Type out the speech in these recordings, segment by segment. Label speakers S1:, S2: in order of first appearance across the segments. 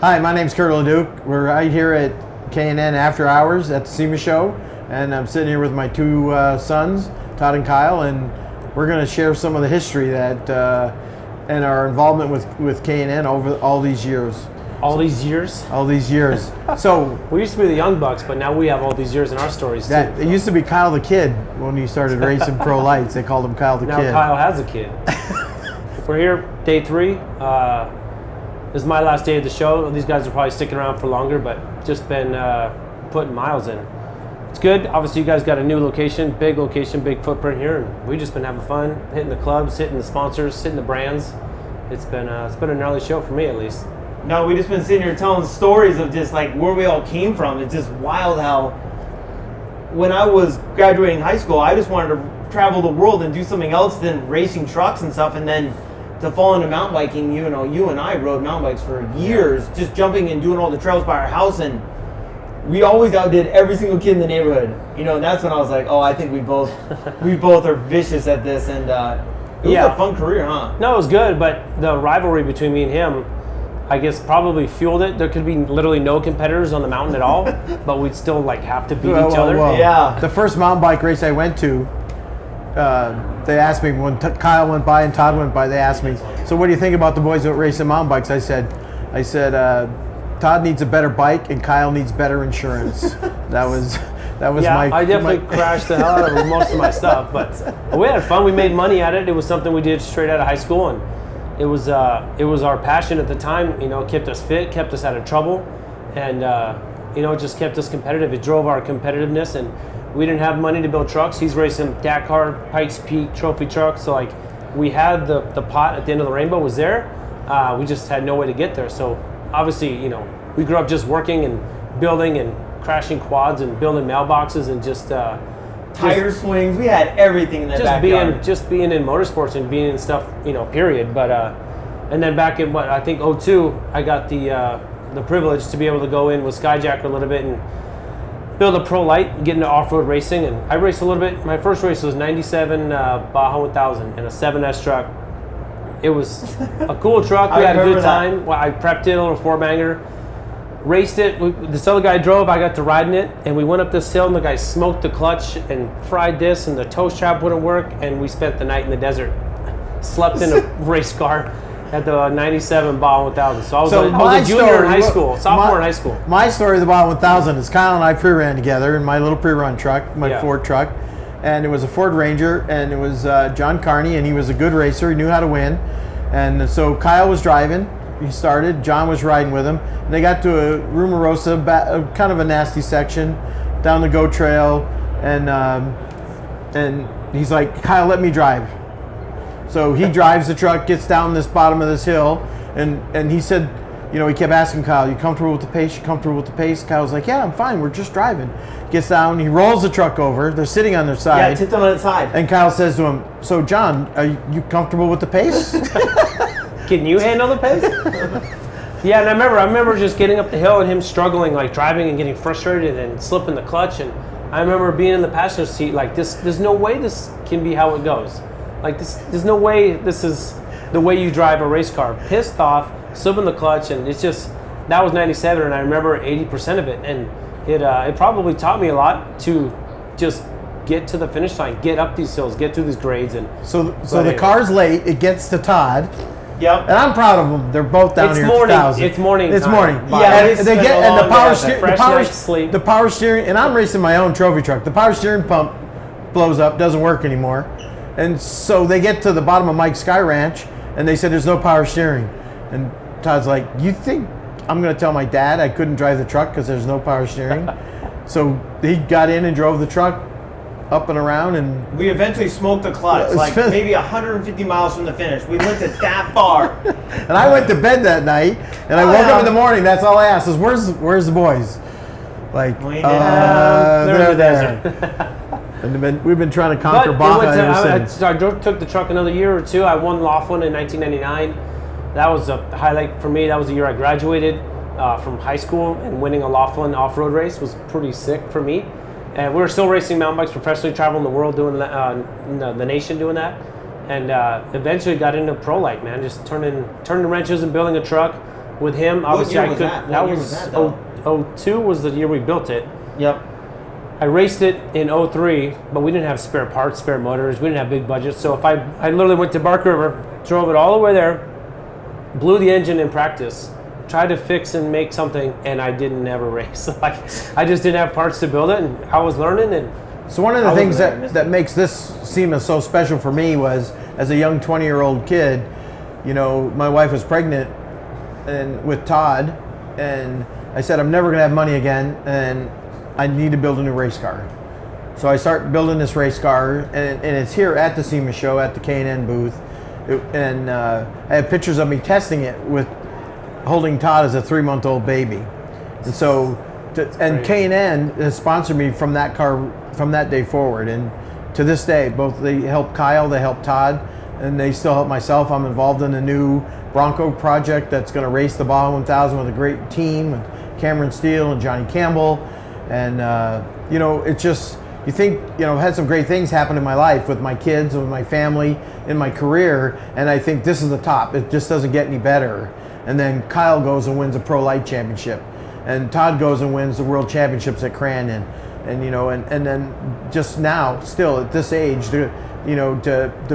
S1: Hi, my name's Todd Leduc. We're right here at K&N After Hours at the SEMA show, and I'm sitting here with my two sons, Todd and Kyle, and we're going to share some of the history that and our involvement with K&N over all these years.
S2: All these years?
S1: All these years. So
S2: we used to be the Young Bucks, but now we have all these years in our stories too.
S1: It used to be Kyle the Kid when he started racing pro lights. They called him Kyle the
S2: Now
S1: Kid.
S2: Kyle has a kid. We're here, day 3. This is my last day of the show. These guys are probably sticking around for longer, but just been putting miles in. It's good. Obviously, you guys got a new location, big footprint here, and we've just been having fun, hitting the clubs, hitting the sponsors, hitting the brands. It's been a gnarly show for me, at least.
S3: No, we just been sitting here telling stories of just like where we all came from. It's just wild how when I was graduating high school, I just wanted to travel the world and do something else than racing trucks and stuff, and then to fall into mountain biking, you and I rode mountain bikes for years, just jumping and doing all the trails by our house, and we always outdid every single kid in the neighborhood. And that's when I was like, oh, I think we both are vicious at this, and it was a fun career, huh?
S2: No, it was good, but the rivalry between me and him, I guess, probably fueled it. There could be literally no competitors on the mountain at all, but we'd still have to beat each other.
S1: Yeah. The first mountain bike race I went to, they asked me when Kyle went by and Todd went by. They asked me, "So what do you think about the boys that racing mountain bikes?" I said, Todd needs a better bike and Kyle needs better insurance. That was my. I
S2: definitely crashed the hell out of most of my stuff, but we had fun. We made money at it. It was something we did straight out of high school, and it was our passion at the time. It kept us fit, kept us out of trouble, and it just kept us competitive. It drove our competitiveness, and we didn't have money to build trucks. He's racing Dakar, Pikes Peak, trophy trucks. So we had the pot at the end of the rainbow was there. We just had no way to get there. So obviously, we grew up just working and building and crashing quads and building mailboxes and just
S3: tire swings. We had everything in that backyard.
S2: Just being in motorsports and being in stuff, period. But and then back in I think 2002, I got the privilege to be able to go in with Skyjacker a little bit and build a pro light and get into off-road racing. And I raced a little bit. My first race was 97 Baja 1000 in a 7S truck. It was a cool truck. We had a good time. Well, I prepped it, a little 4-banger. Raced it. This other guy drove. I got to ride in it. And we went up this hill, and the guy smoked the clutch and fried this, and the toe strap wouldn't work. And we spent the night in the desert. Slept in a race car at the 97 Baja 1000. So I was a junior in high school, sophomore in high school.
S1: My story of the Baja 1000 is Kyle and I pre-ran together in my little pre-run truck, my Ford truck. And it was a Ford Ranger, and it was John Carney, and he was a good racer. He knew how to win. And so Kyle was driving. He started. John was riding with him. And they got to a Rumarosa, kind of a nasty section, down the GO Trail. And he's like, Kyle, let me drive. So he drives the truck, gets down this bottom of this hill, and he said, he kept asking Kyle, you comfortable with the pace? You comfortable with the pace? Kyle's like, yeah, I'm fine. We're just driving. Gets down, he rolls the truck over. They're sitting on their side.
S3: Yeah, tipped on its side.
S1: And Kyle says to him, so John, are you comfortable with the pace?
S2: Can you handle the pace? Yeah, and I remember just getting up the hill and him struggling, driving and getting frustrated and slipping the clutch. And I remember being in the passenger seat there's no way this can be how it goes. There's no way this is the way you drive a race car. Pissed off, slipping the clutch, and it's just, that was 97, and I remember 80% of it. And it probably taught me a lot to just get to the finish line, get up these hills, get through these grades. And
S1: so the car's late, it gets to Todd.
S3: Yep.
S1: And I'm proud of them. They're both down here.
S2: It's morning.
S1: It's morning.
S3: Yeah.
S1: And the power steering, and I'm racing my own trophy truck. The power steering pump blows up, doesn't work anymore. And so they get to the bottom of Mike's Sky Ranch, and they said there's no power steering. And Todd's like, you think I'm going to tell my dad I couldn't drive the truck because there's no power steering? So he got in and drove the truck up and around, and
S3: we eventually smoked the clutch, maybe 150 miles from the finish. We looked at that far.
S1: And I went to bed that night, and I woke up in the morning. That's all I asked is, where's the boys?
S2: They're in the desert.
S1: And we've been trying to conquer Baja ever since.
S2: I took the truck another year or two. I won Laughlin in 1999. That was a highlight for me. That was the year I graduated from high school, and winning a Laughlin off-road race was pretty sick for me. And we were still racing mountain bikes professionally, traveling the world, doing the nation doing that. And eventually got into pro light, man. Just turning wrenches and building a truck. with him.
S3: What
S2: Obviously,
S3: year
S2: I
S3: was
S2: could.
S3: that?
S2: That
S3: What year
S2: was
S3: was that, though?
S2: 02 was the year we built it.
S3: Yep.
S2: I raced it in 03, but we didn't have spare parts, spare motors. We didn't have big budgets. So I literally went to Bark River, drove it all the way there, blew the engine in practice, tried to fix and make something, and I didn't ever race. Like, I just didn't have parts to build it, and I was learning. And
S1: So one of the
S3: I
S1: things
S3: wasn't there, I
S1: that makes this SEMA so special for me was, as a young 20-year-old kid, you know, my wife was pregnant and with Todd, and I said, I'm never going to have money again, and I need to build a new race car. So I start building this race car, and it's here at the SEMA show at the K&N booth. I have pictures of me testing it with holding Todd as a 3-month-old baby. And so, K&N has sponsored me from that car, from that day forward. And to this day, both they help Kyle, they help Todd, and they still help myself. I'm involved in a new Bronco project that's going to race the Baja 1000 with a great team, with Cameron Steele and Johnny Campbell. And, you know, it's just, you think, you know, I've had some great things happen in my life with my kids, with my family, in my career, and I think this is the top. It just doesn't get any better. And then Kyle goes and wins a Pro Light Championship, and Todd goes and wins the World Championships at Crandon, and you know, and then just now, still at this age, to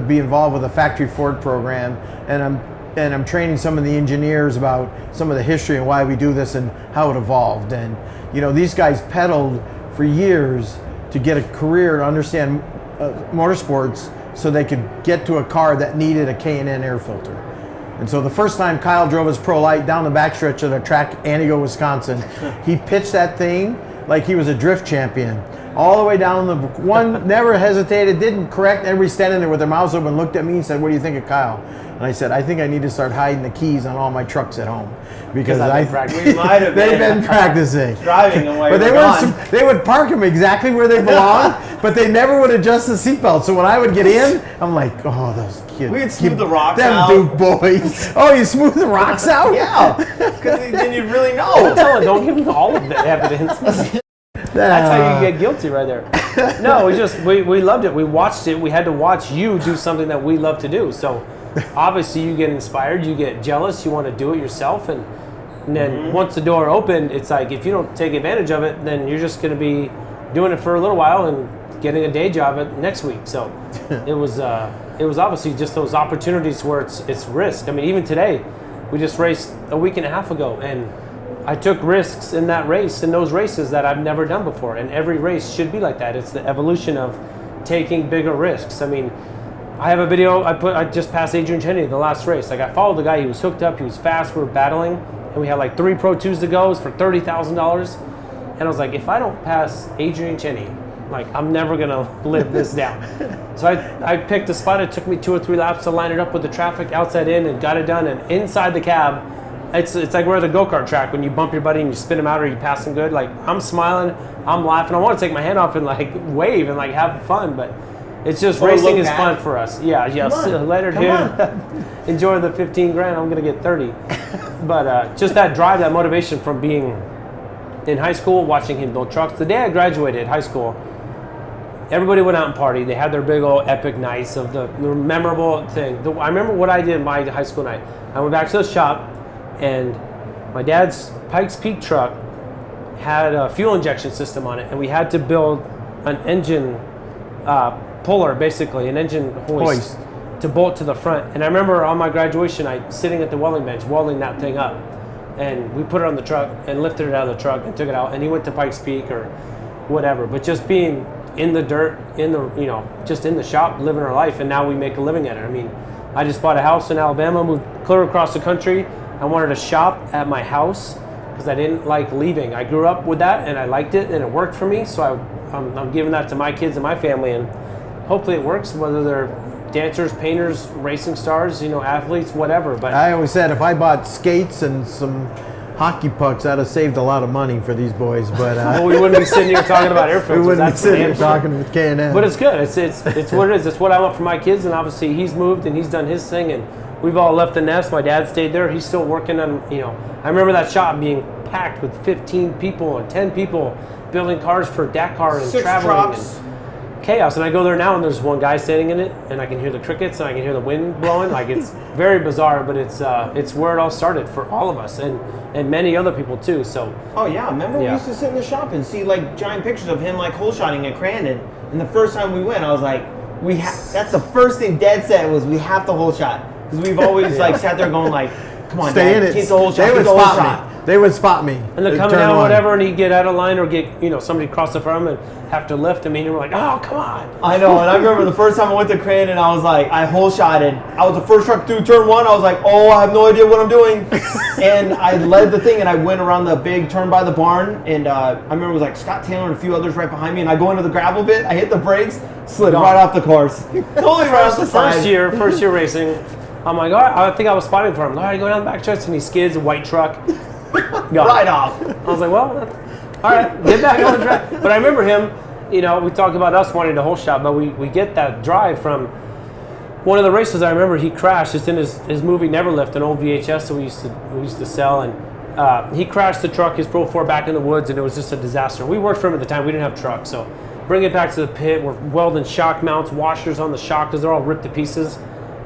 S1: be involved with a factory Ford program, and I'm training some of the engineers about some of the history and why we do this and how it evolved. And you know, these guys pedaled for years to get a career to understand motorsports, so they could get to a car that needed a K&N air filter. And so the first time Kyle drove his Pro Light down the backstretch of a track, Antigo, Wisconsin, he pitched that thing like he was a drift champion. All the way down the one, never hesitated, didn't correct. Everybody standing there with their mouths open looked at me and said, "What do you think of Kyle?" And I said, "I think I need to start hiding the keys on all my trucks at home." Because
S3: We might have
S1: they've been practicing.
S3: Driving them while
S1: But
S3: you were gone.
S1: they would park them exactly where they belong, but they never would adjust the seatbelt. So when I would get in, I'm like, "Oh, those kids.
S3: We'd smooth the rocks
S1: them
S3: out.
S1: Duke boys." Oh, you smooth the rocks out?
S3: Yeah, because then you really
S2: Don't
S3: know.
S2: tell it, don't give them all of the evidence. That's how you get guilty right there. No, we loved it. We watched it. We had to watch you do something that we love to do. So obviously you get inspired, you get jealous, you want to do it yourself. And then once the door opened, it's like, if you don't take advantage of it, then you're just going to be doing it for a little while and getting a day job at next week. So it was obviously just those opportunities where it's risk. I mean, even today, we just raced a week and a half ago, and I took risks in that race, in those races that I've never done before. And every race should be like that. It's the evolution of taking bigger risks. I mean, I have a video I just passed Adrian Cheney the last race. Like, I followed the guy, he was hooked up, he was fast, we were battling, and we had like 3 Pro 2s to go for $30,000. And I was like, if I don't pass Adrian Cheney, like, I'm never gonna live this down. So I picked a spot. It took me 2 or 3 laps to line it up with the traffic outside in, and got it done. And inside the cab, it's like we're at the go-kart track when you bump your buddy and you spin him out or you pass him good. Like, I'm smiling, I'm laughing. I want to take my hand off and like wave and like have fun, but it's just racing is fun for us. Yeah. See you later, dude. Enjoy the 15 grand. I'm gonna get 30. But just that drive, that motivation from being in high school, watching him build trucks. The day I graduated high school, everybody went out and partied. They had their big old epic nights of the memorable thing. I remember what I did my high school night. I went back to the shop, and my dad's Pikes Peak truck had a fuel injection system on it, and we had to build an engine puller, basically, an engine hoist to bolt to the front. And I remember on my graduation night, sitting at the welding bench, welding that thing up. And we put it on the truck and lifted it out of the truck and took it out. And he went to Pikes Peak or whatever. But just being in the dirt, just in the shop, living our life, and now we make a living at it. I mean, I just bought a house in Alabama, moved clear across the country. I wanted to shop at my house because I didn't like leaving. I grew up with that, and I liked it, and it worked for me. So I'm giving that to my kids and my family, and hopefully it works, whether they're dancers, painters, racing stars, athletes, whatever. But
S1: I always said if I bought skates and some hockey pucks, I'd have saved a lot of money for these boys. But
S2: well, we wouldn't be sitting here talking about air filters.
S1: we wouldn't
S2: That's
S1: be sitting here
S2: for damn sure.
S1: talking with K&N.
S2: But it's good. It's what it is. It's what I want for my kids. And obviously he's moved and he's done his thing, and we've all left the nest. My dad stayed there. He's still working on. I remember that shop being packed with 15 people and 10 people building cars for Dakar and
S3: 6
S2: traveling.
S3: trucks.
S2: chaos. And I go there now, and there's one guy standing in it, and I can hear the crickets, and I can hear the wind blowing. Like, it's very bizarre, but it's where it all started for all of us, and many other people too. So.
S3: Oh yeah, remember we
S2: Yeah.
S3: used to sit in the shop and see like giant pictures of him like hole shotting at Crandon. And the first time we went, I was like, that's the first thing Dad said was we have to hole shot, because we've always like sat there going like, come on,
S1: Stay
S3: Dad,
S1: in it.
S3: keep the hole shot,
S1: They
S3: keep
S1: would
S3: the hole
S1: spot
S3: shot.
S1: me. They would spot me.
S2: And they're coming out or whatever, and he'd get out of line or get, somebody cross the front and have to lift him, and we're like, oh, come on.
S3: I know, and I remember the first time I went to Crandon, I was like, I hole shotted. I was the first truck through turn one. I was like, oh, I have no idea what I'm doing. And I led the thing, and I went around the big turn by the barn, and I remember it was like Scott Taylor and a few others right behind me, and I go into the gravel bit, I hit the brakes, slid right off the course. Totally right off the side.
S2: First year racing, I'm like, all right, I think I was spotting for him. All right, go down the back stretch, and he skids, a white truck. Gone.
S3: Right off.
S2: I was like, well, all right, get back on the track. But I remember him, we talked about us wanting to hole shot, but we get that drive from one of the races. I remember he crashed. It's in his movie Neverlift, an old VHS that we used to sell, and he crashed the truck, his Pro 4, back in the woods, and it was just a disaster. We worked for him at the time. We didn't have trucks, so bring it back to the pit. We're welding shock mounts, washers on the shock because they're all ripped to pieces.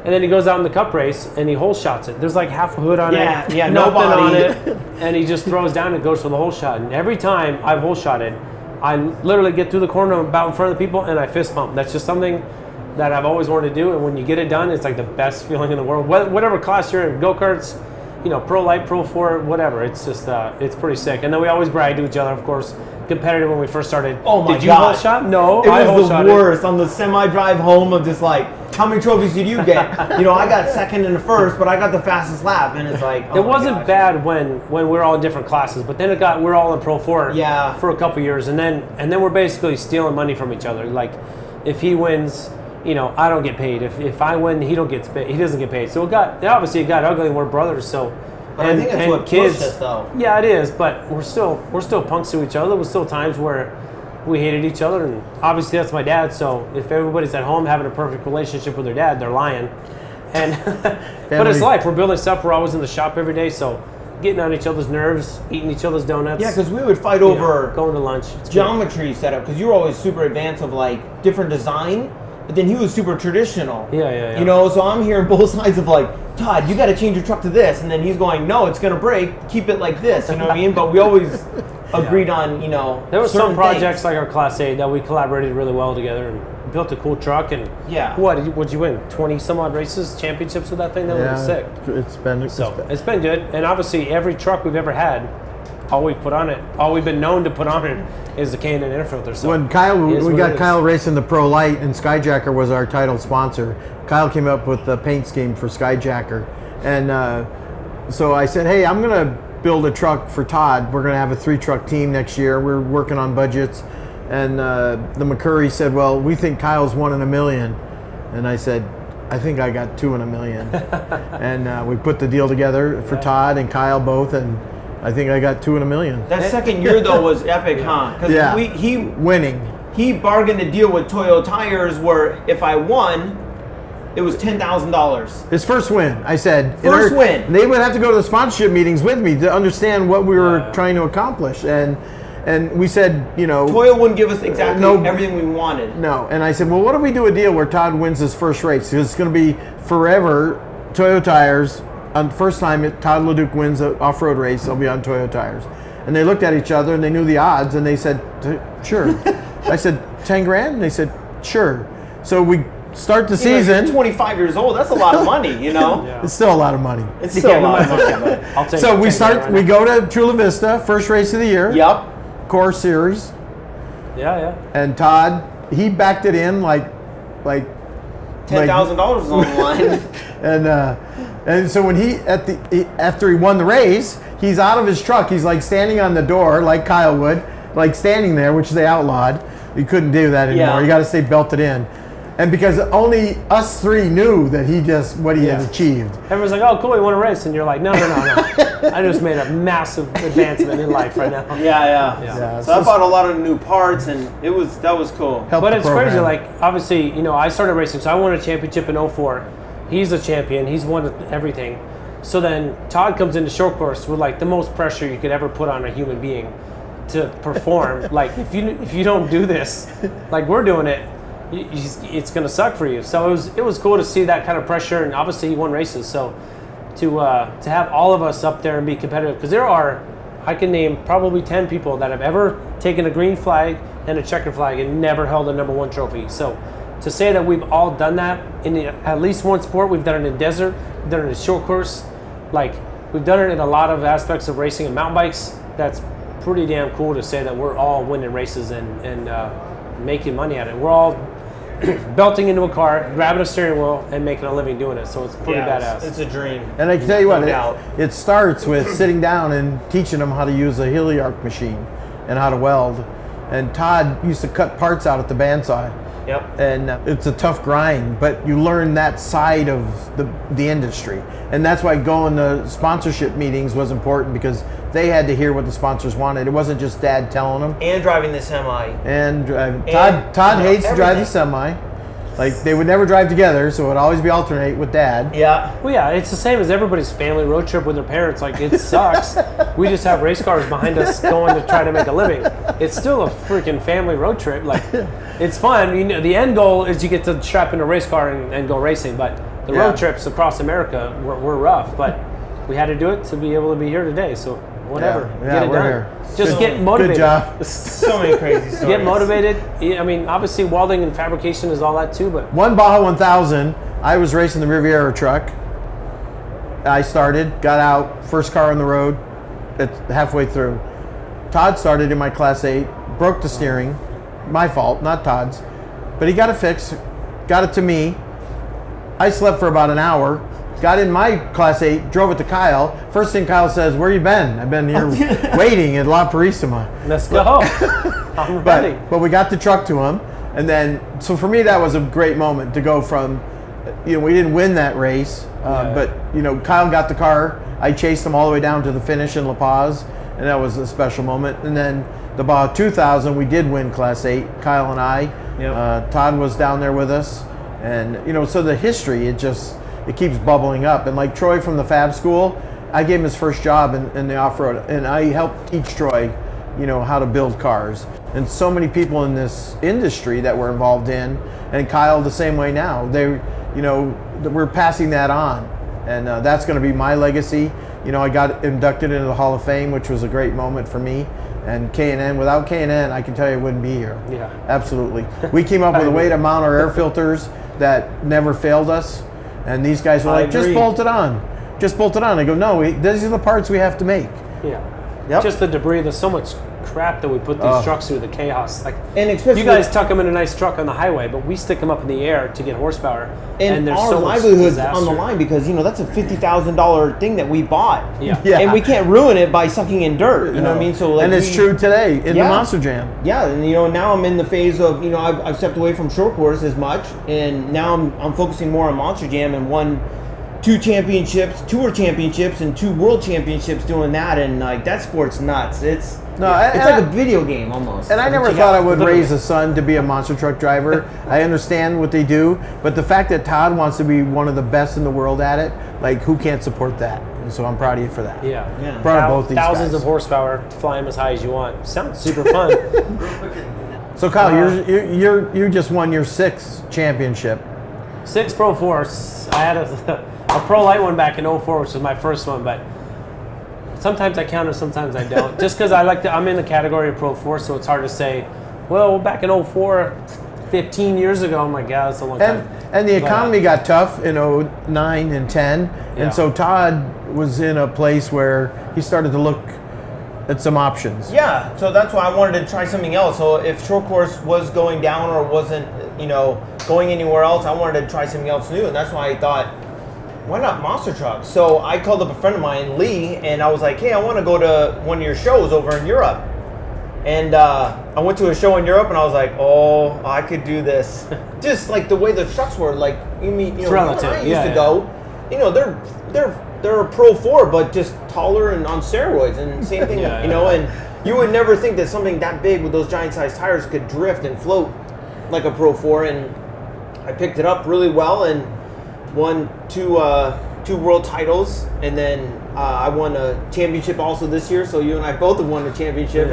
S2: And then he goes out in the cup race and he hole shots it. There's like half a hood on it,
S3: Yeah,
S2: nothing
S3: nobody
S2: on it, and he just throws down and goes for the hole shot. And every time I've hole shotted, I literally get through the corner about in front of the people and I fist bump. That's just something that I've always wanted to do. And when you get it done, it's like the best feeling in the world. Whatever class you're in, go-karts, Pro Light, Pro 4, whatever. It's just, it's pretty sick. And then we always brag to each other, of course. Competitive when we first started.
S3: Oh my
S2: Did you
S3: God.
S2: hole shot? No,
S3: It
S2: I hole
S3: was the
S2: shot
S3: worst on the semi-drive home of just like, how many trophies did you get? I got second in the first, but I got the fastest lap, and it's like, oh
S2: It
S3: my
S2: wasn't
S3: gosh.
S2: bad when we were all in different classes, but then we're all in Pro 4 for a couple years, and then we're basically stealing money from each other. Like, if he wins, I don't get paid. If I win, he doesn't get paid. So it got ugly, and we're brothers. So,
S3: But I think that's what pushed us, though.
S2: Yeah, it is. But we're still punks to each other. There was still times where we hated each other, and obviously that's my dad. So if everybody's at home having a perfect relationship with their dad, they're lying. And but it's life. We're building stuff. We're always in the shop every day. So getting on each other's nerves, eating each other's donuts.
S3: Yeah, because we would fight over
S2: going to lunch.
S3: geometry setup, because you were always super advanced of like different design, but then he was super traditional.
S2: Yeah.
S3: So I'm hearing both sides of like, Todd, you got to change your truck to this, and then he's going, no, it's gonna break. Keep it like this. You know what I mean? But we always agreed on,
S2: There were some projects
S3: things.
S2: like our Class A that we collaborated really well together and built a cool truck. And what'd you win? 20 some odd races, championships with that thing? That was sick. It's been good. And obviously every truck we've ever had, all we've been known to put on it is the KNfilters. So
S1: when we got Kyle racing the Pro Light, and Skyjacker was our title sponsor, Kyle came up with the paint scheme for Skyjacker. And so I said, hey, I'm going to build a truck for Todd. We're going to have a 3-truck team next year. We're working on budgets. And the McCurry said, well, we think Kyle's 1 in a million. And I said, I think I got 2 in a million. And we put the deal together for Todd and Kyle both, and I think I got 2 in a million.
S3: That second year though was epic, huh? Because he bargained a deal with Toyo Tires where if I won, it was $10,000.
S1: His first win. I said
S3: First win.
S1: They would have to go to the sponsorship meetings with me to understand what we were trying to accomplish, and we said,
S3: Toyo wouldn't give us exactly everything we wanted.
S1: No, and I said, well, what if we do a deal where Todd wins his first race? Because it's going to be forever Toyo Tires. On the first time Todd Leduc wins an off-road race, they'll be on Toyo Tires. And they looked at each other and they knew the odds, and they said, sure. I said, 10 grand? And they said, sure. So we start the season.
S3: You're 25 years old. That's a lot of money,
S1: It's still a lot of money.
S3: It's still a lot of money.
S2: I'll take
S1: So we go to Chula Vista, first race of the year.
S3: Yep.
S1: Core Series.
S2: Yeah.
S1: And Todd, he backed it in like
S3: $10,000 was on the line.
S1: And so when after he won the race, he's out of his truck. He's like standing on the door, like Kyle would, like standing there, which they outlawed. You couldn't do that anymore.
S3: Yeah.
S1: You got to stay belted in. And because only us 3 knew that what he had achieved.
S2: Everyone's like, "Oh, cool, you won a race," and you're like, "No. I just made a massive advancement in life right now."
S3: Yeah. So I bought a lot of new parts, and that was cool.
S2: But it's crazy. Like, obviously, I started racing, so I won a championship in 04. He's a champion. He's won everything. So then Todd comes into short course with like the most pressure you could ever put on a human being to perform. Like, if you don't do this, like we're doing it, it's going to suck for you. So it was cool to see that kind of pressure, and obviously he won races. So to have all of us up there and be competitive, because I can name probably 10 people that have ever taken a green flag and a checkered flag and never held a number 1 trophy. So to say that we've all done that in at least one sport, we've done it in desert, we've done it in short course, like we've done it in a lot of aspects of racing and mountain bikes. That's pretty damn cool to say that we're all winning races and making money at it. We're all belting into a car, grabbing a steering wheel, and making a living doing it. So it's pretty badass.
S3: It's a dream.
S1: And I can tell you what,
S3: No
S1: it starts with sitting down and teaching them how to use a heliarc machine and how to weld. And Todd used to cut parts out at the bandsaw.
S3: Yep.
S1: And it's a tough grind, but you learn that side of the industry. And that's why going to sponsorship meetings was important, because they had to hear what the sponsors wanted. It wasn't just Dad telling them.
S3: And driving the semi.
S1: And Todd hates to drive the semi. Like, they would never drive together, so it would always be alternate with Dad.
S3: Yeah.
S2: Well, yeah, it's the same as everybody's family road trip with their parents. Like, it sucks. We just have race cars behind us going to try to make a living. It's still a freaking family road trip. Like, it's fun. You know, the end goal is you get to strap in a race car and go racing. But the road trips across America were rough. But we had to do it to be able to be here today. So whatever, get it
S1: we're
S2: done.
S1: here.
S2: Just get motivated.
S1: Good job.
S3: So many crazy stories.
S2: Get motivated. I mean, obviously welding and fabrication is all that too, but
S1: One Baja 1000, I was racing the Riviera truck. I started, got out, first car on the road, halfway through. Todd started in my Class 8, broke the steering. My fault, not Todd's. But he got it fixed, got it to me. I slept for about an hour, got in my Class 8, drove it to Kyle. First thing Kyle says, "Where you been?" "I've been here waiting at La Purisima."
S2: let's go. I'm ready.
S1: But we got the truck to him. And then, so for me, that was a great moment to go from, we didn't win that race, but, Kyle got the car. I chased him all the way down to the finish in La Paz, and that was a special moment. And then the Baja 2000, we did win Class 8, Kyle and I.
S3: Yep.
S1: Todd was down there with us. And, so the history, it keeps bubbling up. And like Troy from the Fab School, I gave him his first job in the off-road, and I helped teach Troy, how to build cars. And so many people in this industry that we're involved in, and Kyle the same way now. We're passing that on, and that's going to be my legacy. I got inducted into the Hall of Fame, which was a great moment for me. And K&N, without K&N, I can tell you I wouldn't be here. Yeah, absolutely. We came up with a way to mount our air filters that never failed us. And these guys were like, just bolt it on. Just bolt it on. I go, no, these are the parts we have to make.
S2: Yeah. Yep. Just the debris. There's so much crap that we put these trucks through, the chaos. Like,
S3: and especially,
S2: you guys tuck them in a nice truck on the highway, but we stick them up in the air to get horsepower.
S3: And
S2: there's
S3: our
S2: so much
S3: livelihood's
S2: disaster
S3: on the line, because that's a $50,000 thing that we bought.
S2: Yeah.
S3: And we can't ruin it by sucking in dirt. You know what I mean? So
S1: and it's true today in the Monster Jam.
S3: Yeah, and now I'm in the phase of I've stepped away from short course as much, and now I'm focusing more on Monster Jam, and won 2 championships, tour championships, and 2 world championships doing that, and like that sport's nuts. It's like a video game almost.
S1: And I never thought I would raise a son to be a monster truck driver. I understand what they do, but the fact that Todd wants to be one of the best in the world at it, like, who can't support that? And so I'm proud of you for that.
S2: Yeah.
S1: Proud of both these
S2: Thousands
S1: guys.
S2: of horsepower, fly them as high as you want. Sounds super fun.
S1: So Kyle, you just won your 6th championship.
S2: 6 Pro 4s. I had a Pro Light one back in 04, which was my first one, but sometimes I count it, sometimes I don't. Just because I'm in the category of Pro 4, so it's hard to say, well, back in 04, 15 years ago, I'm like, yeah, that's a long time.
S1: And the economy got tough in 09 and 10, and so Todd was in a place where he started to look at some options.
S3: Yeah, so that's why I wanted to try something else. So if short course was going down or wasn't, going anywhere else, I wanted to try something else new, and that's why I thought, why not monster trucks? So I called up a friend of mine, Lee, and I was like, hey, I want to go to one of your shows over in Europe. And I went to a show in Europe, and I was like, oh, I could do this. Just like the way the trucks were, like,
S2: relative.
S3: I used to go, they're a Pro 4, but just taller and on steroids, and same thing, and you would never think that something that big with those giant sized tires could drift and float like a Pro 4, and I picked it up really well and won 2 world titles, and then I won a championship also this year, so you and I both have won a championship.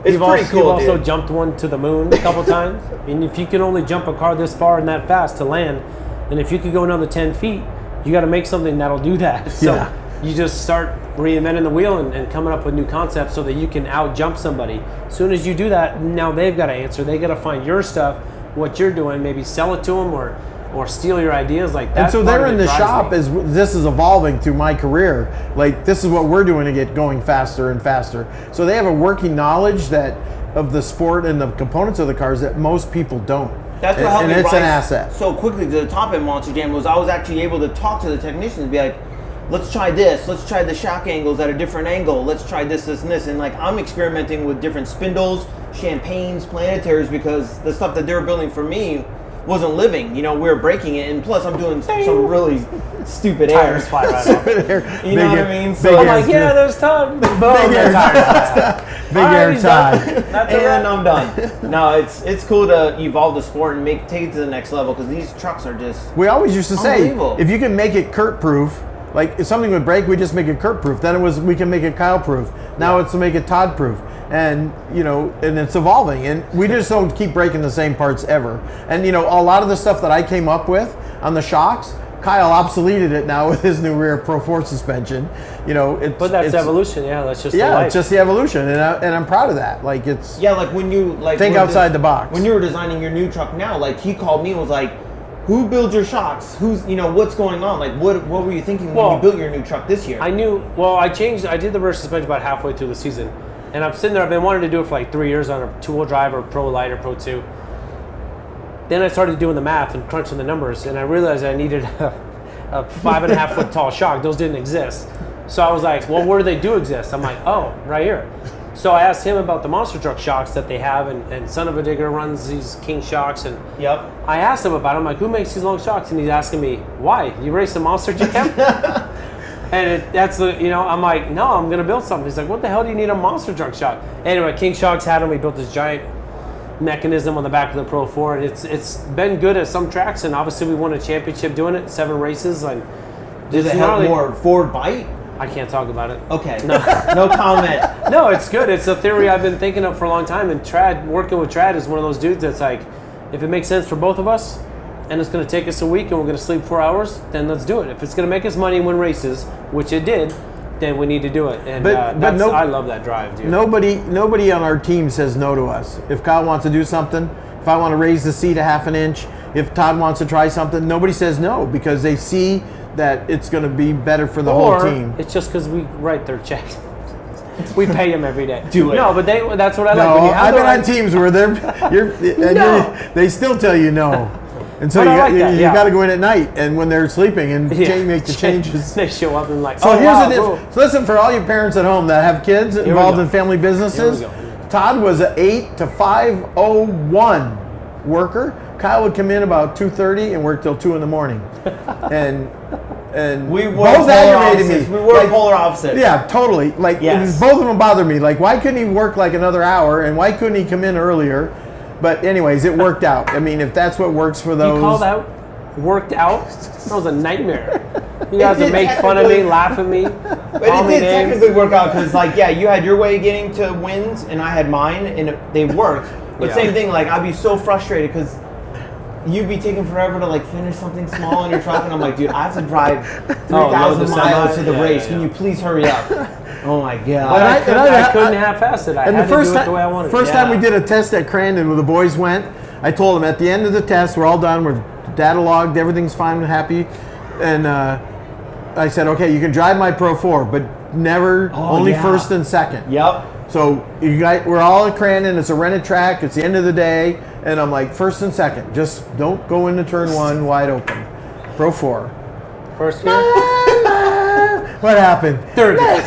S3: It's pretty cool,
S2: You've also
S3: dude.
S2: jumped one to the moon a couple times. And if you can only jump a car this far and that fast to land, and if you could go another 10 feet, you got to make something that'll do that. So
S1: Yeah.
S2: you just start reinventing the wheel and coming up with new concepts so that you can out jump somebody. As soon as you do that, now they've got to answer. They got to find your stuff, what you're doing, maybe sell it to them or steal your ideas like that.
S1: And so they're in the shop as this is evolving through my career. Like, this is what we're doing to get going faster and faster. So they have a working knowledge that of the sport and the components of the cars that most people don't.
S3: That's what helped
S1: and
S3: me
S1: it's
S3: rise
S1: an asset.
S3: so quickly to the top at Monster Jam was I was actually able to talk to the technicians and be like, let's try this, let's try the shock angles at a different angle, let's try this, this, and this. And like I'm experimenting with different spindles, champagnes, planetaries, because the stuff that they were building for me wasn't living. You know, we were breaking it, and plus I'm doing some really stupid
S2: tires
S3: airs.
S2: fly right off.
S3: You know what I mean?
S1: big
S2: I'm
S1: air,
S2: like, yeah, there's time. Boom,
S1: air
S2: tires.
S1: big air tie.
S2: That's
S3: And
S2: it.
S3: I'm done. No, it's cool to evolve the sport and take it to the next level because these trucks are just.
S1: We always used to say,
S3: Unbelievable.
S1: if you can make it Kurt-proof, like if something would break, we just make it Kurt-proof. Then it was, we can make it Kyle-proof. Now it's to make it Todd-proof. And, you know, and it's evolving. And we just don't keep breaking the same parts ever. And, you know, a lot of the stuff that I came up with on the shocks, Kyle obsoleted it now with his new rear Pro 4 suspension. You know,
S2: But that's evolution. Yeah, that's just the
S1: Yeah,
S2: life.
S1: it's just the evolution. And I'm proud of that. Like, it's,
S3: Yeah, like when you like
S1: think
S3: were
S1: outside the box.
S3: When you were designing your new truck now, like he called me and was like, "Who builds your shocks? Who's what's going on? Like what were you thinking when you built your new truck this year?"
S2: I knew. Well, I did the rear suspension about halfway through the season, and I'm sitting there. I've been wanting to do it for like 3 years on a two-wheel drive or Pro Light or Pro 2. Then I started doing the math and crunching the numbers, and I realized I needed a 5.5 foot tall shock. Those didn't exist. So I was like, well, where do they do exist? I'm like, oh, right here. So I asked him about the monster truck shocks that they have, and Son of a Digger runs these King shocks, and
S3: Yep.
S2: I asked him about it. I'm like, who makes these long shocks? And he's asking me, why? You race a Monster Jam? And I'm like, no, I'm going to build something. He's like, what the hell do you need a monster truck shock? Anyway, King Shocks had them. We built this giant mechanism on the back of the Pro 4. And it's been good at some tracks, and obviously we won a championship doing it, 7 races. And
S3: Does it have more forward bite?
S2: I can't talk about it.
S3: Okay. No comment.
S2: No, it's good. It's a theory I've been thinking of for a long time. And working with Trad is one of those dudes that's like, if it makes sense for both of us, and it's going to take us a week, and we're going to sleep 4 hours, then let's do it. If it's going to make us money and win races, which it did, then we need to do it. And I love that drive, dude.
S1: Nobody on our team says no to us. If Kyle wants to do something, if I want to raise the seat a half an inch, if Todd wants to try something, nobody says no because they see that it's going to be better for the whole team.
S2: It's just because we write their checks. We pay them every day.
S3: Do it.
S2: No, but that's what I like.
S1: No,
S2: When you have
S1: I've been
S2: the
S1: on
S2: right-
S1: teams where they still tell you no. And so
S2: But
S1: you
S2: I like that, yeah.
S1: got to go in at night and when they're sleeping and make the changes.
S2: They show up and like,
S1: So here's
S2: wow,
S1: the difference. Listen, for all you parents at home that have kids
S2: we
S1: involved
S2: go.
S1: in family businesses,
S2: Here we go.
S1: Todd was an 8 to 5:01 worker. Kyle would come in about 2:30 and work till 2 in the morning. And
S3: We were
S1: both
S3: polar
S1: aggravated
S3: opposites.
S1: me.
S3: We were
S1: Like,
S3: polar opposites.
S1: Yeah, totally. Like
S3: Yes.
S1: both of them bothered me. Like, why couldn't he work like another hour, and why couldn't he come in earlier? But anyways, it worked out. I mean, if that's what works for those.
S2: You called out, worked out. That was a nightmare. You guys
S3: It
S2: would
S3: did
S2: make fun of me,
S3: technically-
S2: laugh at me,
S3: But
S2: call
S3: it
S2: me
S3: did
S2: names.
S3: technically work out because, like, yeah, you had your way of getting to wins, and I had mine, and they worked. But
S2: Yeah.
S3: same thing, like, I'd be so frustrated because you'd be taking forever to like finish something small in your truck, and I'm like, dude, I have to drive 3,000
S2: the
S3: miles to the
S2: semi.
S3: race.
S2: Yeah,
S3: Can
S2: yeah.
S3: you please hurry up? Oh my god!
S2: But I
S1: I-
S2: couldn't half-ass it. I
S1: And
S2: had
S1: the
S2: to
S1: first
S2: do it the way I
S1: time,
S2: wanted.
S1: first time we did a test at Crandon where the boys went, I told them at the end of the test, we're all done, we're data logged, everything's fine and happy, and I said, okay, you can drive my Pro 4, but never only
S3: yeah.
S1: first and second.
S3: Yep.
S1: So you guys, we're all at Crandon. It's a rented track. It's the end of the day, and I'm like, first and second, just don't go into turn 1 wide open. Pro 4.
S2: First gear,
S1: What happened?
S2: third gear.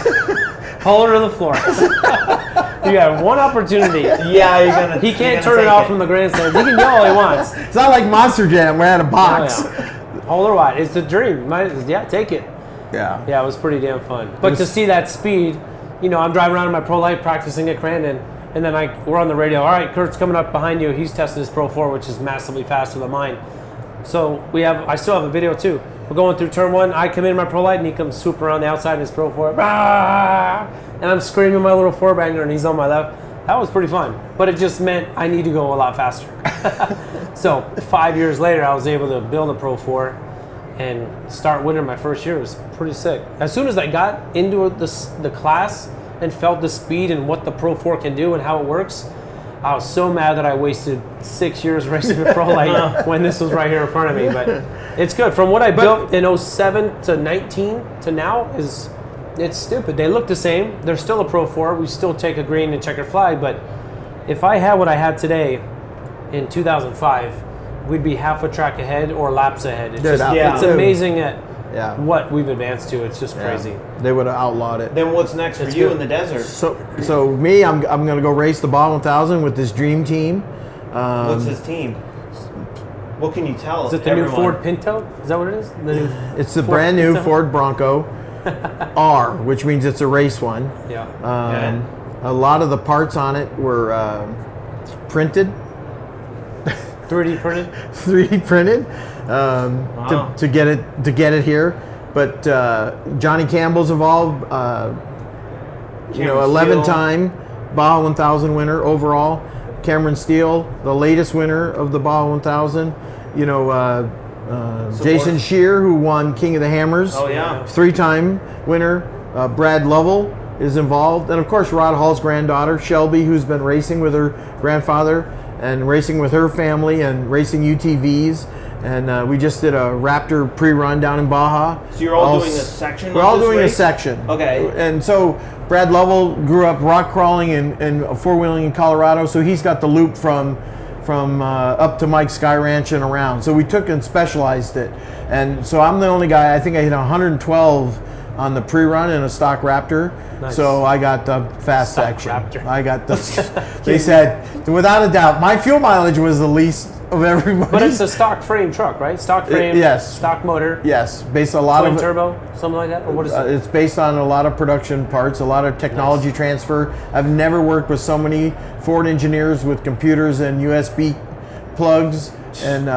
S2: Hold her to the floor. You have one opportunity.
S3: Yeah, you're gonna.
S2: He
S3: you're
S2: can't
S3: gonna
S2: turn it
S3: take
S2: off from the grandstand. He can yell all he wants.
S1: It's not like Monster Jam. We're at a box.
S2: Oh, yeah. Hold her wide. It's a dream. Take it.
S1: Yeah.
S2: Yeah, it was pretty damn fun. But to see that speed, I'm driving around in my Pro Light practicing at Crandon, and then we're on the radio. All right, Kurt's coming up behind you. He's testing his Pro 4, which is massively faster than mine. So I still have a video too. We're going through turn 1. I come in my Pro Light, and he comes swoop around the outside in his Pro 4. And I'm screaming my little 4-banger, and he's on my left. That was pretty fun, but it just meant I need to go a lot faster. So 5 years later, I was able to build a Pro 4 and start winning my first year. It was pretty sick. As soon as I got into the class and felt the speed and what the Pro 4 can do and how it works, I was so mad that I wasted 6 years racing the Pro Light when this was right here in front of me. But it's good. From what I built in 07 to 19 to now it's stupid. They look the same. They're still a Pro 4. We still take a green and checkered flag. But if I had what I had today in 2005, we'd be half a track ahead or laps ahead. It's, it's amazing at what we've advanced to. It's just crazy.
S1: They would have outlawed it.
S3: Then what's next for you in the desert?
S1: So me, I'm going to go race the Baja 1000 with this dream team.
S3: What's his team? What can you tell?
S2: Is it the new Ford Pinto? Is that what it is?
S1: It's the brand new Ford Bronco R, which means it's a race one.
S2: Yeah.
S1: A lot of the parts on it were printed.
S2: 3D printed.
S1: 3D printed to get it here, but Johnny Campbell's involved. 11-time Baja 1000 winner overall. Cameron Steele, the latest winner of the Baja 1000. Jason Shear, who won King of the Hammers.
S3: Oh yeah.
S1: 3-time winner. Brad Lovell is involved, and of course Rod Hall's granddaughter Shelby, who's been racing with her grandfather and racing with her family and racing UTVs. And we just did a Raptor pre-run down in Baja.
S3: So you're all doing a section?
S1: We're all doing a section.
S3: Okay.
S1: And so Brad Lovell grew up rock crawling and four-wheeling in Colorado, so he's got the loop from up to Mike's Sky Ranch and around. So we took and specialized it. And so I'm the only guy, I think I hit 112 on the pre-run in a stock Raptor.
S2: Nice.
S1: So I got the fast
S2: Stock
S1: section.
S2: Raptor.
S1: I got the. They said, without a doubt, my fuel mileage was the least of everybody.
S2: But it's a stock frame truck, right? Stock frame.
S1: Yes.
S2: Stock motor.
S1: Yes, based on a lot
S2: Twin
S1: of
S2: turbo, something like that, or what is it?
S1: It's based on a lot of production parts, a lot of technology transfer. I've never worked with so many Ford engineers with computers and USB plugs, and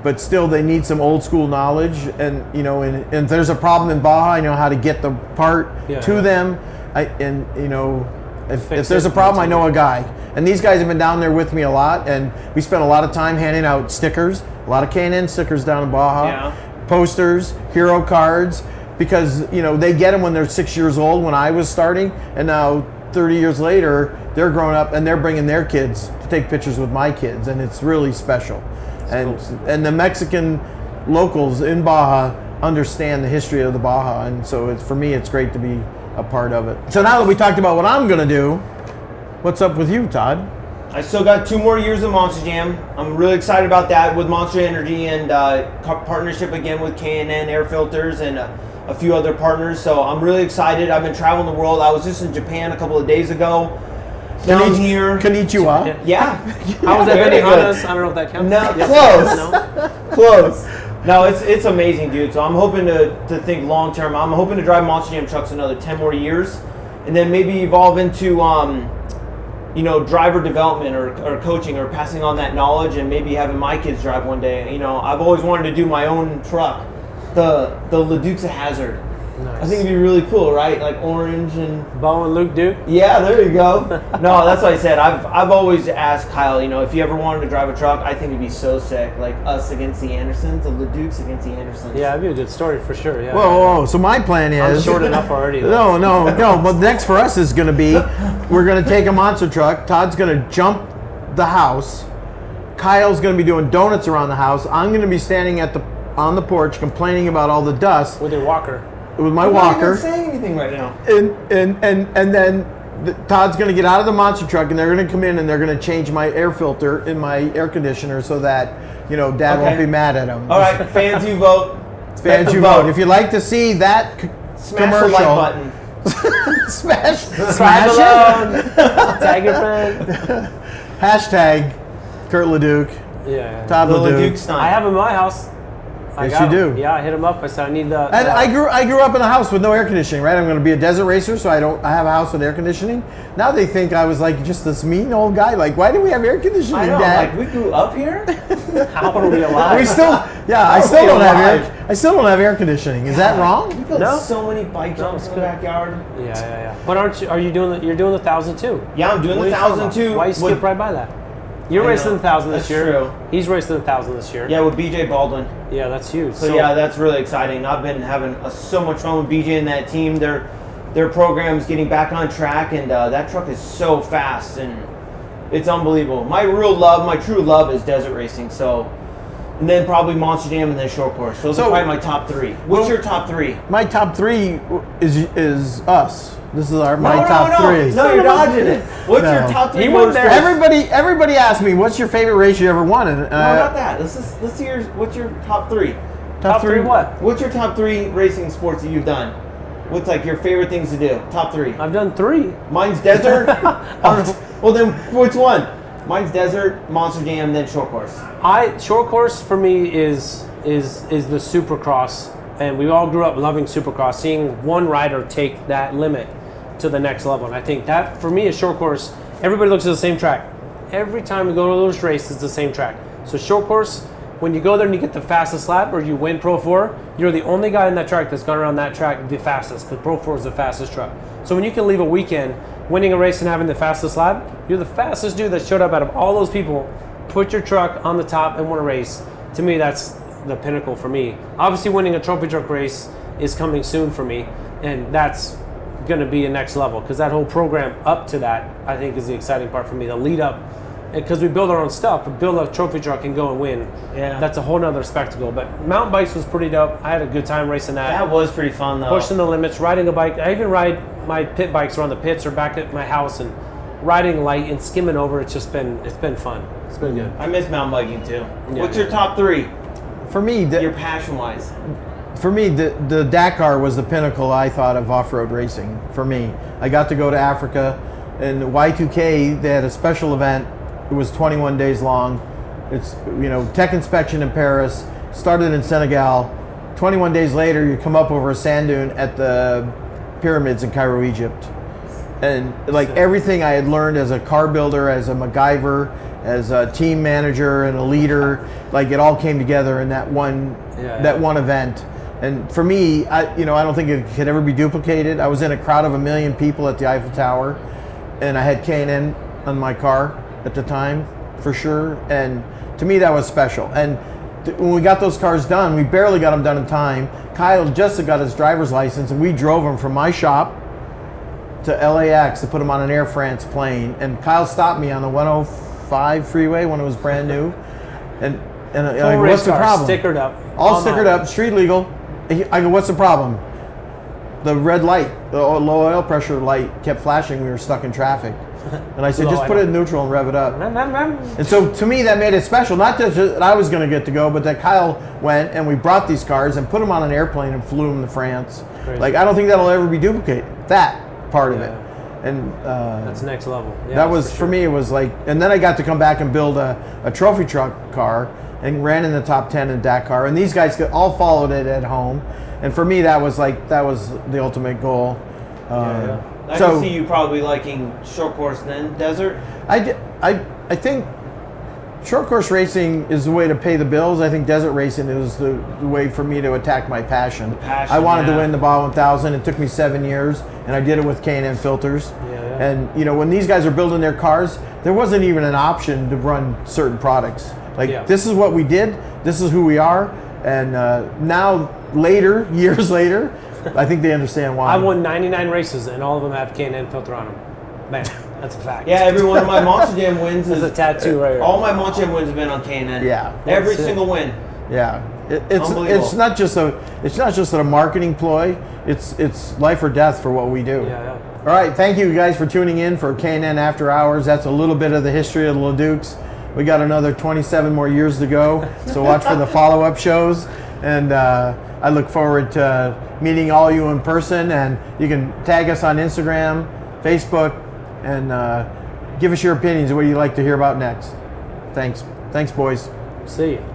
S1: but still they need some old school knowledge. And and if there's a problem in Baja, I know how to get the part to them. If there's a problem, I know a guy. And these guys have been down there with me a lot, and we spent a lot of time handing out stickers, a lot of K&N stickers down in Baja, posters, hero cards, because they get them when they're 6 years old when I was starting, and now 30 years later they're grown up and they're bringing their kids to take pictures with my kids, and it's really special. And the Mexican locals in Baja understand the history of the Baja, and so for me it's great to be a part of it. So now that we talked about what I'm going to do, what's up with you, Todd?
S3: I still got 2 more years of Monster Jam. I'm really excited about that with Monster Energy and partnership again with KNN Air Filters and a few other partners. So I'm really excited. I've been traveling the world. I was just in Japan a couple of days ago. Down here.
S1: Konnichiwa.
S3: Yeah.
S2: How was that Benihana's? I don't know if that counts.
S3: No, close. No, it's amazing, dude. So I'm hoping to think long term. I'm hoping to drive Monster Jam trucks another 10 more years, and then maybe evolve into driver development or coaching or passing on that knowledge, and maybe having my kids drive one day. I've always wanted to do my own truck. The Leduc's a hazard.
S2: Nice.
S3: I think it'd be really cool, right? Like orange and
S2: Bo and Luke Duke.
S3: Yeah, there you go. No, that's what I said. I've always asked Kyle, if you ever wanted to drive a truck, I think it'd be so sick. Like us against the Andersons, the Leducs against the Andersons.
S2: Yeah, that'd be a good story for sure. Yeah.
S1: Whoa. So my plan is
S2: I'm short enough already.
S1: No. But next for us is going to be we're going to take a monster truck. Todd's going to jump the house. Kyle's going to be doing donuts around the house. I'm going to be standing on the porch complaining about all the dust
S2: with your walker.
S1: With my
S3: I'm
S1: walker.
S3: not even saying anything right now.
S1: And then Todd's going to get out of the monster truck, and they're going to come in and they're going to change my air filter in my air conditioner so that Dad won't be mad at him.
S3: All right, fans, you vote.
S1: Fans, you vote. If you'd like to see that
S3: Smash
S1: commercial,
S3: the like button.
S1: smash it.
S2: Tag your friend.
S1: Hashtag Kurt Leduc.
S2: Yeah.
S1: Todd
S3: The
S1: Leduc.
S3: Leduc stunt.
S2: I have in my house. I
S1: Yes,
S2: got
S1: you
S2: him.
S1: do.
S2: Yeah, I hit him up. I said I need the.
S1: And I grew up in a house with no air conditioning, right? I'm going to be a desert racer, so I have a house with air conditioning. Now they think I was like just this mean old guy. Like, why do we have air conditioning,
S3: I know,
S1: Dad?
S3: like we grew up here.
S2: How are we alive?
S1: We still, I still don't have air. I still don't have air conditioning. Is that wrong?
S3: We built
S2: No.
S3: so many bike jumps in the backyard.
S2: Yeah. But are you doing you're doing the 1,000 too?
S3: Yeah, I'm doing
S2: What
S3: the
S2: are you talking
S3: 1,000
S2: about?
S3: too.
S2: Why you skip right by that? You're
S3: I
S2: racing
S3: know.
S2: the 1,000 this
S3: That's
S2: year.
S3: true.
S2: He's racing the 1,000 this year.
S3: Yeah, with BJ Baldwin.
S2: Yeah, that's huge.
S3: So yeah, that's really exciting. I've been having so much fun with BJ and that team. Their program's getting back on track, and that truck is so fast, and it's unbelievable. My true love is desert racing. So, and then probably Monster Jam and then short course. Those are probably my top three. What's your top three?
S1: My top three is us. This is my top three.
S3: No, you're dodging it. What's your
S1: No.
S3: top three?
S2: He went there.
S1: Everybody asked me, "What's your favorite race you ever won?" And
S3: No, not that. Let's see what's your top three?
S2: Top three what?
S3: What's your top three racing sports that you've done? What's like your favorite things to do? Top three.
S2: I've done 3.
S3: Mine's desert. Well, then which one? Mine's desert, Monster Jam, then short course.
S2: Short course for me is the Supercross, and we all grew up loving Supercross, seeing one rider take that limit to the next level. And I think that for me is short course. Everybody looks at the same track. Every time we go to those races, it's the same track. So short course, when you go there and you get the fastest lap or you win Pro 4, you're the only guy in that track that's gone around that track the fastest, because Pro 4 is the fastest truck. So when you can leave a weekend winning a race and having the fastest lap, you're the fastest dude that showed up out of all those people, put your truck on the top and won a race. To me, that's the pinnacle for me. Obviously, winning a trophy truck race is coming soon for me, and that's going to be a next level, because that whole program up to that, I think, is the exciting part for me. The lead up, because we build our own stuff, but build a trophy truck and go and win.
S3: Yeah.
S2: That's a whole nother spectacle. But mountain bikes was pretty dope. I had a good time racing that.
S3: That was pretty fun though.
S2: Pushing the limits, riding a bike. I even ride my pit bikes around the pits or back at my house and riding light and skimming over. It's been fun. It's been good.
S3: I miss mountain biking too.
S2: Yeah.
S3: What's your top three?
S1: For me,
S3: Your passion wise.
S1: the Dakar was the pinnacle, I thought, of off-road racing. For me, I got to go to Africa, and Y2K, they had a special event. It was 21 days long. It's tech inspection in Paris. Started in Senegal. 21 days later, you come up over a sand dune at the pyramids in Cairo, Egypt. And like everything I had learned as a car builder, as a MacGyver, as a team manager and a leader, like it all came together in that one event. And for me, I don't think it could ever be duplicated. I was in a crowd of 1 million people at the Eiffel Tower, and I had K&N on my car at the time, for sure. And to me, that was special. And when we got those cars done, we barely got them done in time. Kyle just got his driver's license, and we drove him from my shop to LAX to put him on an Air France plane. And Kyle stopped me on the 105 freeway when it was brand new. And like, what's the problem?
S2: Stickered up.
S1: All stickered up, street legal. I go, what's the problem? The red light, the low oil pressure light kept flashing. We were stuck in traffic. And I said, just put it in neutral and rev it up. And so to me, that made it special. Not just that I was going to get to go, but that Kyle went and we brought these cars and put them on an airplane and flew them to France.
S2: Crazy.
S1: Like, I don't think that'll ever be duplicated. That part of it. And
S2: that's next level. Yeah,
S1: that was, for me, it was like, and then I got to come back and build a trophy truck car and ran in the top 10 in Dakar. And these guys all followed it at home. And for me, that was the ultimate goal.
S3: I can see you probably liking short course then desert.
S1: I think short course racing is the way to pay the bills. I think desert racing is the way for me to attack my passion. I wanted to win the Baja 1000. It took me 7 years, and I did it with KNfilters. And when these guys are building their cars, there wasn't even an option to run certain products. Like, this is what we did. This is who we are. And now, years later, I think they understand why.
S2: I won 99 races, and all of them have K&N filter on them. Man, that's a fact.
S3: Yeah, every one of my Monster Jam wins is
S2: a tattoo right here.
S3: All my Monster Jam wins have been on K&N.
S1: Yeah,
S3: every single win.
S1: Yeah, it's not just a marketing ploy. It's life or death for what we do.
S2: Yeah.
S1: All right, thank you guys for tuning in for K&N After Hours. That's a little bit of the history of the Leducs. We got another 27 more years to go, so watch for the follow-up shows. And I look forward to meeting all you in person. And you can tag us on Instagram, Facebook, and give us your opinions of what you'd like to hear about next. Thanks, boys.
S2: See you.